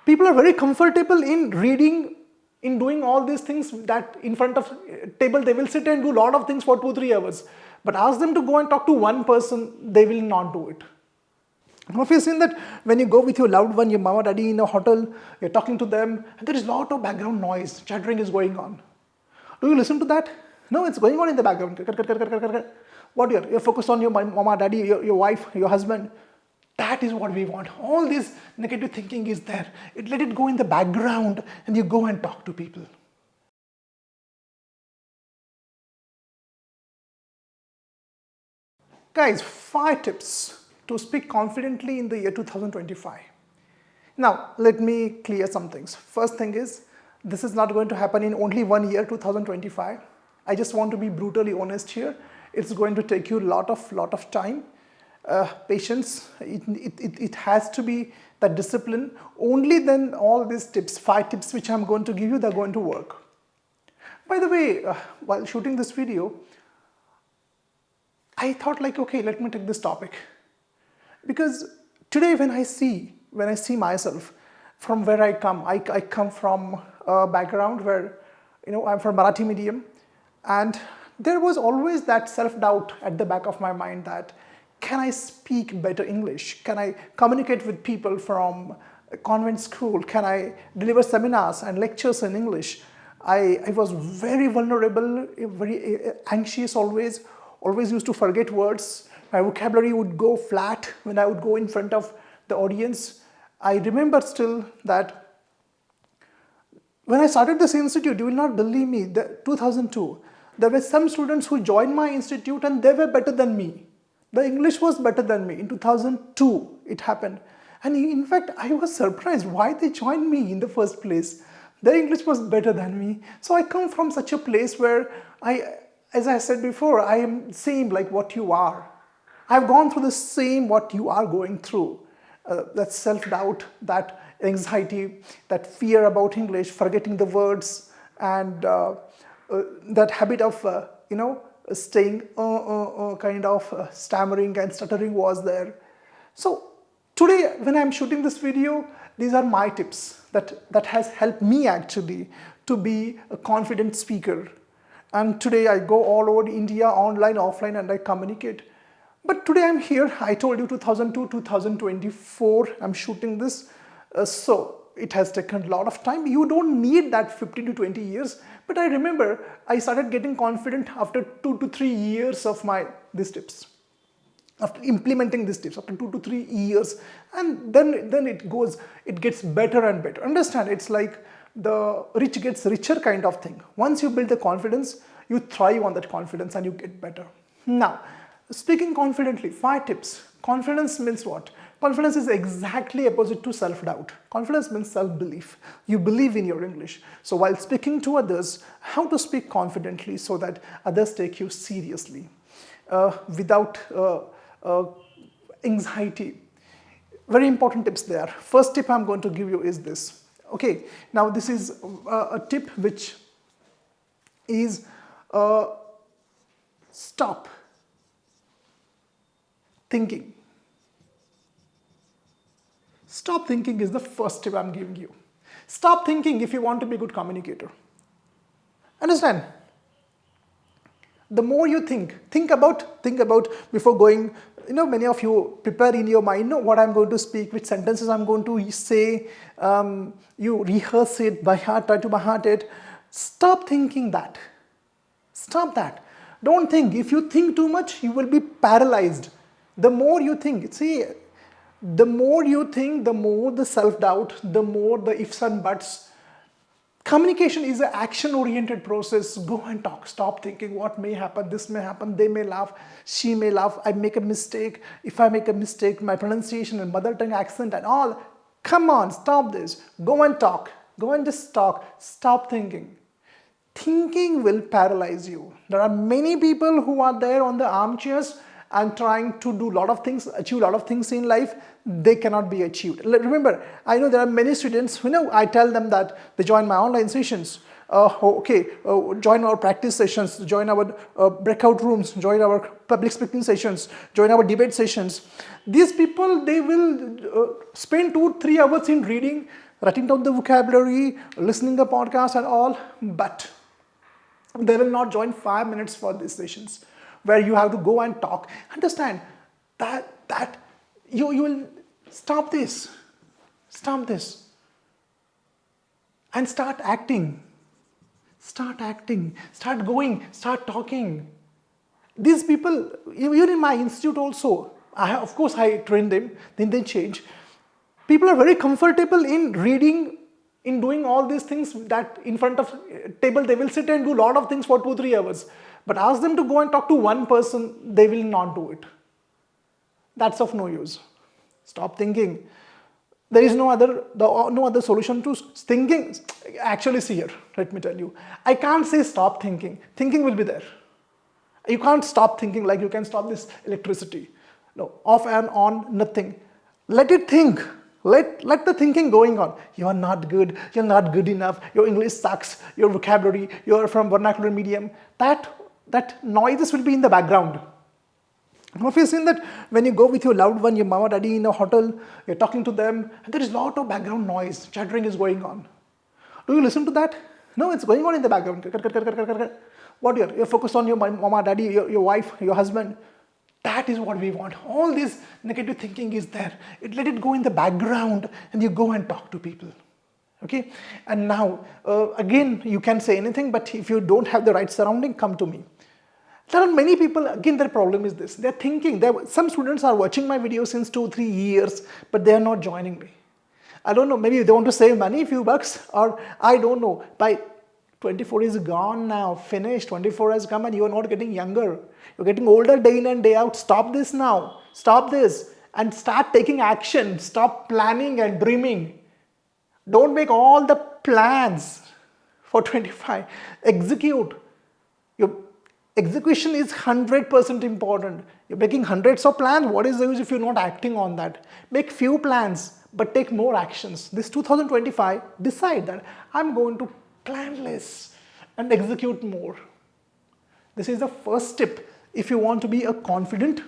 People are very comfortable in reading, in doing all these things, that in front of table they will sit and do a lot of things for 2-3 hours. But ask them to go and talk to one person, they will not do it. Have you seen that when you go with your loved one, your mama, daddy in a hotel, you're talking to them, and there is a lot of background noise, chattering is going on. Do you listen to that? No, it's going on in the background. What you're focused on your mama, daddy, your wife, your husband. That is what we want. All this negative thinking is there. Let it go in the background and you go and talk to people. Guys, 5 tips to speak confidently in the year 2025. Now, let me clear some things. First thing is, this is not going to happen in only 1 year, 2025. I just want to be brutally honest here. It's going to take you a lot of time, patience. It has to be that discipline. Only then all these tips, 5 tips which I'm going to give you, they're going to work. By the way, while shooting this video, I thought like, okay, let me take this topic. Because today when I see myself from where I come from a background where, I'm from Marathi medium, and there was always that self-doubt at the back of my mind that, can I speak better English? Can I communicate with people from a convent school? Can I deliver seminars and lectures in English? I was very vulnerable, very anxious always used to forget words. My vocabulary would go flat when I would go in front of the audience. I remember still that when I started this institute, you will not believe me, 2002, there were some students who joined my institute and they were better than me. The English was better than me. In 2002, it happened. And in fact, I was surprised why they joined me in the first place. Their English was better than me. So I come from such a place where as I said before, I am same like what you are. I've gone through the same what you are going through. That self-doubt, that anxiety, that fear about English, forgetting the words, and that habit of, staying kind of stammering and stuttering was there. So today, when I'm shooting this video, these are my tips that has helped me actually to be a confident speaker. And today I go all over India, online, offline, and I communicate. But today I'm here, I told you 2002, 2024, I'm shooting this. So it has taken a lot of time. You don't need that 15 to 20 years. But I remember I started getting confident after 2 to 3 years of these tips. After implementing these tips, after 2 to 3 years. And then it gets better and better. Understand, it's like the rich gets richer kind of thing. Once you build the confidence, you thrive on that confidence and you get better. Now, speaking confidently, 5 tips. Confidence means what? Confidence is exactly opposite to self-doubt. Confidence means self-belief. You believe in your English. So while speaking to others, how to speak confidently so that others take you seriously without anxiety. Very important tips there. First tip I'm going to give you is this. Okay, now this is a tip which is stop thinking. Stop thinking is the first tip I'm giving you. Stop thinking if you want to be a good communicator. Understand? The more you think about before going, many of you prepare in your mind, what I'm going to speak, which sentences I'm going to say, you rehearse it by heart, try to by heart it. Stop thinking that. Stop that. Don't think. If you think too much, you will be paralyzed. The more you think, the more you think, the more the self-doubt, the more the ifs and buts. Communication is an action-oriented process. Go and talk. Stop thinking what may happen, this may happen, they may laugh, she may laugh, I make a mistake. If I make a mistake, my pronunciation and mother tongue accent and all. Come on, stop this. Go and talk. Go and just talk. Stop thinking. Thinking will paralyze you. There are many people who are there on the armchairs and trying to do a lot of things, achieve a lot of things in life. They cannot be achieved. Remember, I know there are many students, I tell them that they join my online sessions. Join our practice sessions, join our breakout rooms, join our public speaking sessions, join our debate sessions. These people, they will spend 2-3 hours in reading. writing down the vocabulary, listening the podcast and all, but they will not join 5 minutes for these sessions where you have to go and talk. Understand that you will stop this, and start acting, start going, start talking. These people, even in my institute also, of course I train them, then they change. People are very comfortable in reading, in doing all these things that in front of table they will sit and do a lot of things for 2-3 hours. But ask them to go and talk to one person, they will not do it. That's of no use. Stop thinking. There is no other solution to thinking. Actually, see here, let me tell you. I can't say stop thinking. Thinking will be there. You can't stop thinking like you can stop this electricity. No, off and on, nothing. Let it think. Let the thinking going on. You are not good. You're not good enough. Your English sucks. Your vocabulary. You're from vernacular medium. That noises will be in the background. Have you seen that when you go with your loved one, your mama, daddy in a hotel, you're talking to them, and there is a lot of background noise, chattering is going on. Do you listen to that? No, it's going on in the background. What you're focused on your mama, daddy, your wife, your husband. That is what we want. All this negative thinking is there. Let it go in the background and you go and talk to people. Okay? And now, again, you can say anything, but if you don't have the right surrounding, come to me. There are many people, again, their problem is this. They're thinking, some students are watching my videos since 2-3 years, but they are not joining me. I don't know, maybe they want to save money, a few bucks, or I don't know. By 24 is gone now, finished, 24 has come and you are not getting younger. You're getting older day in and day out. Stop this now. Stop this and start taking action. Stop planning and dreaming. Don't make all the plans for 25. Execute. Your execution is 100% important. You're making hundreds of plans. What is the use if you're not acting on that? Make few plans, but take more actions. This 2025, decide that I'm going to plan less and execute more. This is the first step if you want to be a confident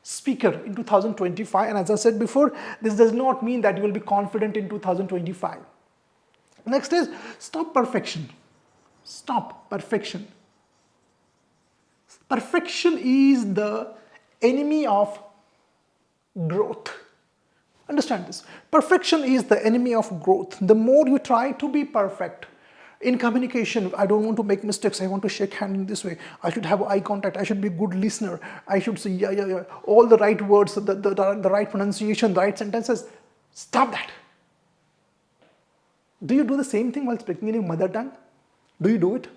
speaker in 2025. And as I said before, this does not mean that you will be confident in 2025. Next is stop perfection. Stop perfection. Perfection is the enemy of growth. Understand this. Perfection is the enemy of growth. The more you try to be perfect, in communication, I don't want to make mistakes. I want to shake hand in this way. I should have eye contact. I should be a good listener. I should say, yeah. All the right words, the right pronunciation, the right sentences. Stop that. Do you do the same thing while speaking in your mother tongue? Do you do it?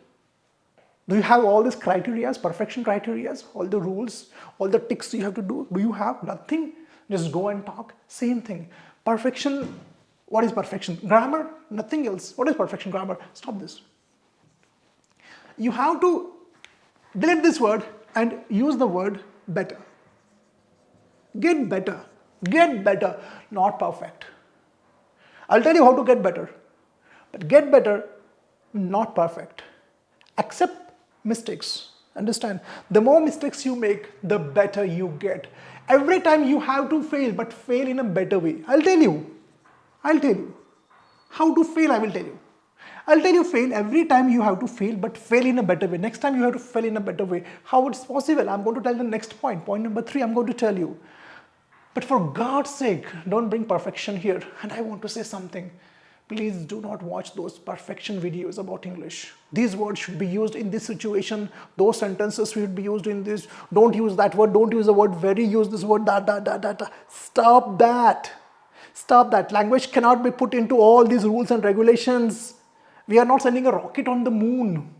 Do you have all these criteria, perfection criteria, all the rules, all the ticks you have to do? Do you have nothing? Just go and talk. Same thing. Perfection. What is perfection? Grammar? Nothing else. What is perfection grammar? Stop this. You have to delete this word and use the word better. Get better. Get better, not perfect. I'll tell you how to get better. But get better, not perfect. Accept mistakes. Understand? The more mistakes you make, the better you get. Every time you have to fail, but fail in a better way. I'll tell you. How to fail, I will tell you. I'll tell you fail every time you have to fail, but fail in a better way. Next time you have to fail in a better way. How it's possible? I'm going to tell you the next point. Point number 3, I'm going to tell you. But for God's sake, don't bring perfection here. And I want to say something. Please do not watch those perfection videos about English. These words should be used in this situation. Those sentences should be used in this. Don't use that word. Don't use the word very. Use this word da. Stop that. Stop that. Language cannot be put into all these rules and regulations. We are not sending a rocket on the moon.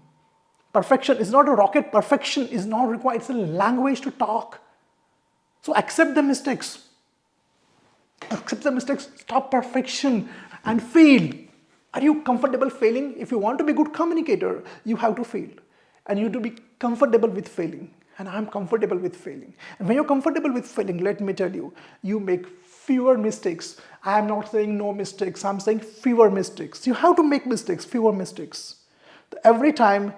Perfection is not a rocket. Perfection is not required. It's a language to talk. So accept the mistakes. Accept the mistakes. Stop perfection and fail. Are you comfortable failing? If you want to be a good communicator, you have to fail. And you have to be comfortable with failing. And I'm comfortable with failing. And when you're comfortable with failing, let me tell you, you make fewer mistakes. I am not saying no mistakes. I'm saying fewer mistakes. You have to make mistakes, fewer mistakes. Every time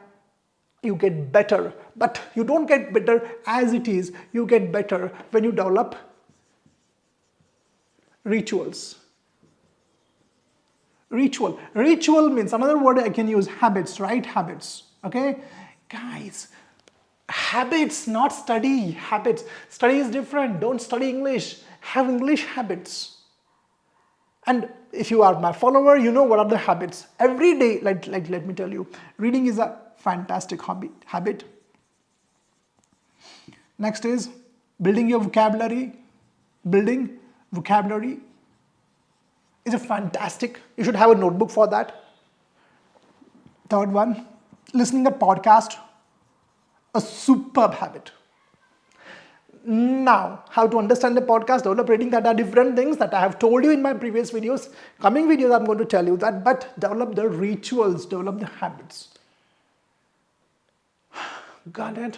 you get better, but you don't get better as it is. You get better when you develop rituals. Ritual. Ritual means, another word I can use, habits, right? Habits. Okay? Guys, habits, not study. Habits. Study is different. Don't study English. Have English habits. And if you are my follower, you know what are the habits. Every day, let me tell you, reading is a fantastic habit. Next is building your vocabulary. Building vocabulary is a fantastic, you should have a notebook for that. Third one, listening to podcast, a superb habit. Now, how to understand the podcast, develop reading, that are different things that I have told you in my previous videos. Coming videos, I'm going to tell you that, but develop the rituals, develop the habits. Got it?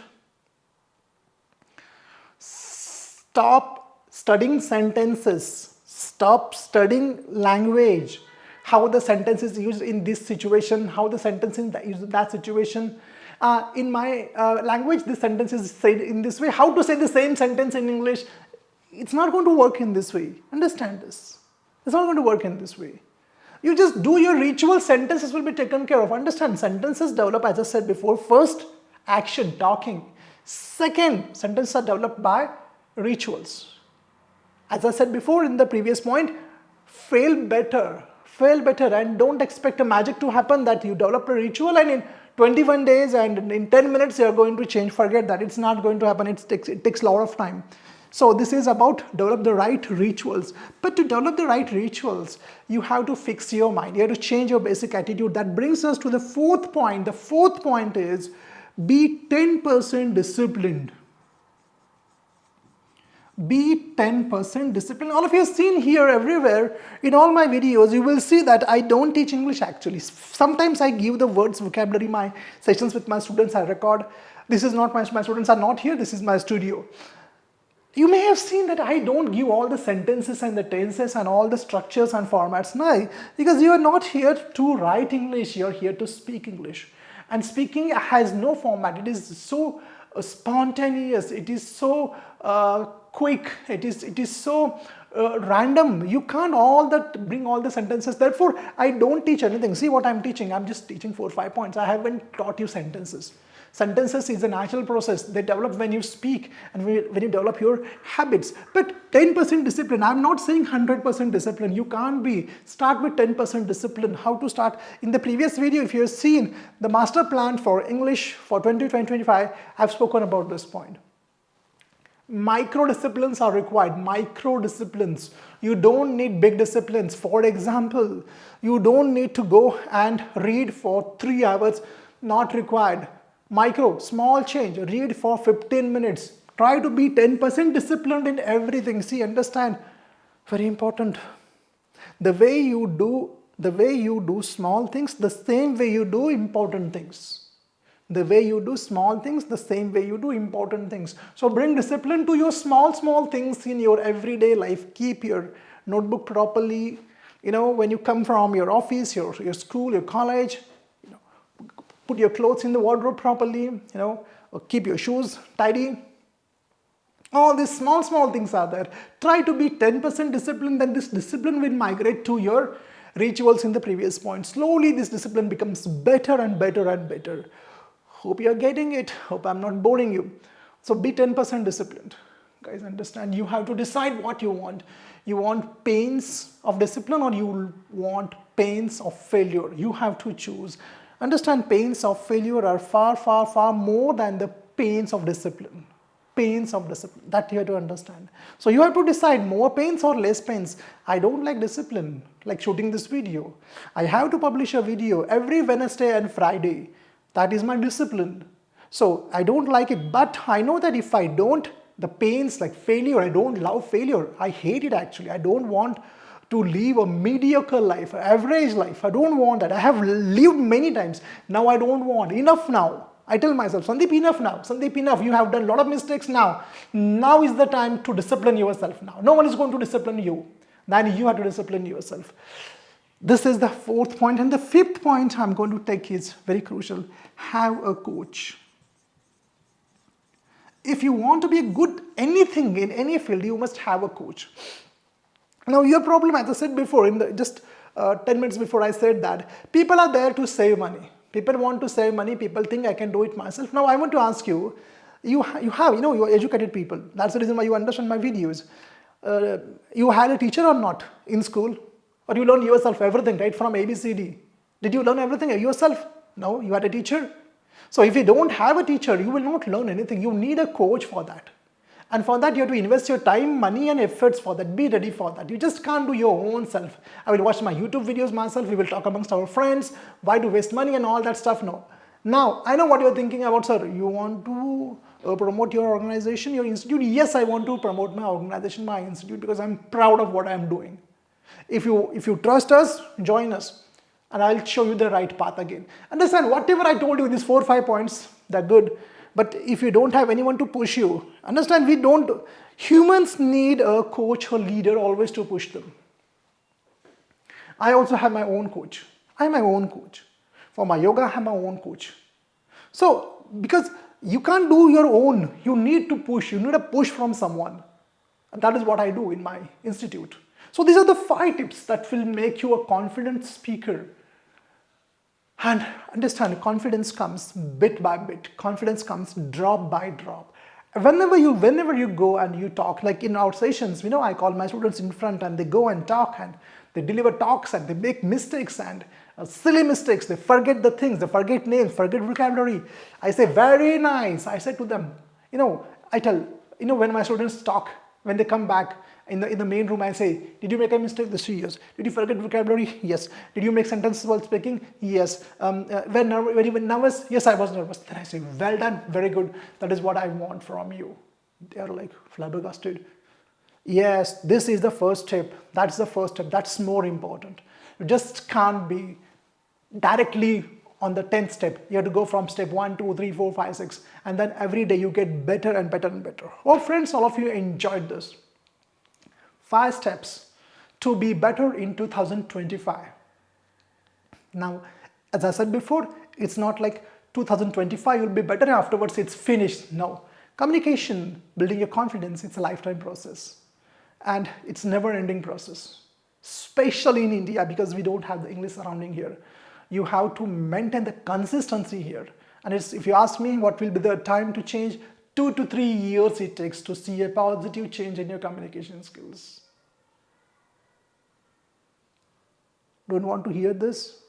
Stop studying sentences. Stop studying language. How the sentence is used in this situation, how the sentence is used in that situation. In my language, this sentence is said in this way. How to say the same sentence in English? It's not going to work in this way. Understand this. It's not going to work in this way. You just do your ritual, sentences will be taken care of. Understand, sentences develop, as I said before, first, action, talking. Second, sentences are developed by rituals. As I said before in the previous point, fail better, and don't expect a magic to happen that you develop a ritual and in 21 days and in 10 minutes you are going to change. Forget that, it's not going to happen. It takes a lot of time. So this is about develop the right rituals. But to develop the right rituals, you have to fix your mind. You have to change your basic attitude. That brings us to the fourth point. The fourth point is be 10% disciplined. Be 10% disciplined. All of you have seen here everywhere in all my videos, you will see that I don't teach English actually. Sometimes I give the words vocabulary, my sessions with my students, I record. This is not my students are not here, this is my studio. You may have seen that I don't give all the sentences and the tenses and all the structures and formats. No, because you are not here to write English, you are here to speak English. And speaking has no format. It is so spontaneous, it is so quick, it is so random. You can't bring all the sentences. Therefore, I don't teach anything. See what I'm teaching. I'm just teaching 4 or 5 points. I haven't taught you sentences. Sentences is a natural process. They develop when you speak and when you develop your habits. But 10% discipline, I'm not saying 100% discipline. You can't be. Start with 10% discipline. How to start? In the previous video, if you have seen the master plan for English for 2025, I've spoken about this point. Micro disciplines are required. Micro disciplines. You don't need big disciplines. For example, you don't need to go and read for 3 hours. Not required. Micro, small change. Read for 15 minutes. Try to be 10% disciplined in everything. See, understand. Very important. The way you do small things, the same way you do important things. The way you do small things, the same way you do important things. So bring discipline to your small things in your everyday life. Keep your notebook properly. When you come from your office, your school, your college, put your clothes in the wardrobe properly, or keep your shoes tidy. All these small things are there. Try to be 10% disciplined, then this discipline will migrate to your rituals in the previous point. Slowly this discipline becomes better and better and better. Hope you are getting it. Hope I'm not boring you. So be 10% disciplined. Guys, understand, you have to decide what you want. You want pains of discipline or you want pains of failure. You have to choose. Understand, pains of failure are far more than the pains of discipline. Pains of discipline, that you have to understand. So you have to decide more pains or less pains. I don't like discipline, like shooting this video. I have to publish a video every Wednesday and Friday. That is my discipline. So I don't like it, but I know that if I don't, the pains like failure, I don't love failure. I hate it actually. I don't want to live a mediocre life, an average life. I don't want that. I have lived many times. Now I don't want. Enough now. I tell myself, Sandeep, enough now. Sandeep, enough. You have done a lot of mistakes now. Now is the time to discipline yourself now. No one is going to discipline you. Then you have to discipline yourself. This is the fourth point. And the fifth point I'm going to take is very crucial. Have a coach. If you want to be good anything in any field, you must have a coach. Now your problem, as I said before, just 10 minutes before I said that people are there to save money. People want to save money. People think I can do it myself. Now I want to ask you, you have, you're educated people. That's the reason why you understand my videos. You had a teacher or not in school? Or you learn yourself everything, right? From ABCD. Did you learn everything yourself? No, you had a teacher. So if you don't have a teacher, you will not learn anything. You need a coach for that. And for that, you have to invest your time, money, and efforts for that. Be ready for that. You just can't do your own self. I will watch my YouTube videos myself. We will talk amongst our friends. Why to waste money and all that stuff? No. Now, I know what you're thinking about, sir. You want to promote your organization, your institute? Yes, I want to promote my organization, my institute, because I'm proud of what I'm doing. If you trust us, join us. And I'll show you the right path again. Understand, whatever I told you, these 4 or 5 points, they're good. But if you don't have anyone to push you, understand, humans need a coach or leader always to push them. I also have my own coach. I am my own coach. For my yoga, I have my own coach. So, because you can't do your own, you need to push, you need a push from someone. And that is what I do in my institute. So these are the 5 tips that will make you a confident speaker. And understand, confidence comes bit by bit. Confidence comes drop by drop. Whenever you go and you talk, like in our sessions, I call my students in front and they go and talk and they deliver talks and they make mistakes and silly mistakes. They forget the things, they forget names, forget vocabulary. I say, very nice. I say to them, I tell, when my students talk, when they come back, in the main room, I say, did you make a mistake? This yes. Did you forget vocabulary? Yes. Did you make sentences while speaking? Yes. When you were nervous? Yes, I was nervous. Then I say, well done, very good. That is what I want from you. They are like flabbergasted. Yes, this is the first step. That's the first step. That's more important. You just can't be directly on the 10th step. You have to go from step 1, 2, 3, 4, 5, 6. And then every day you get better and better and better. Oh, friends, all of you enjoyed this. 5 steps to be better in 2025. Now, as I said before, it's not like 2025 you'll be better and afterwards it's finished. No. Communication, building your confidence, it's a lifetime process. And it's a never-ending process. Especially in India, because we don't have the English surrounding here. You have to maintain the consistency here. And if you ask me what will be the time to change, 2 to 3 years it takes to see a positive change in your communication skills. Don't want to hear this?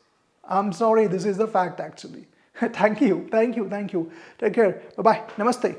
I'm sorry, this is the fact actually. Thank you. Take care. Bye-bye. Namaste.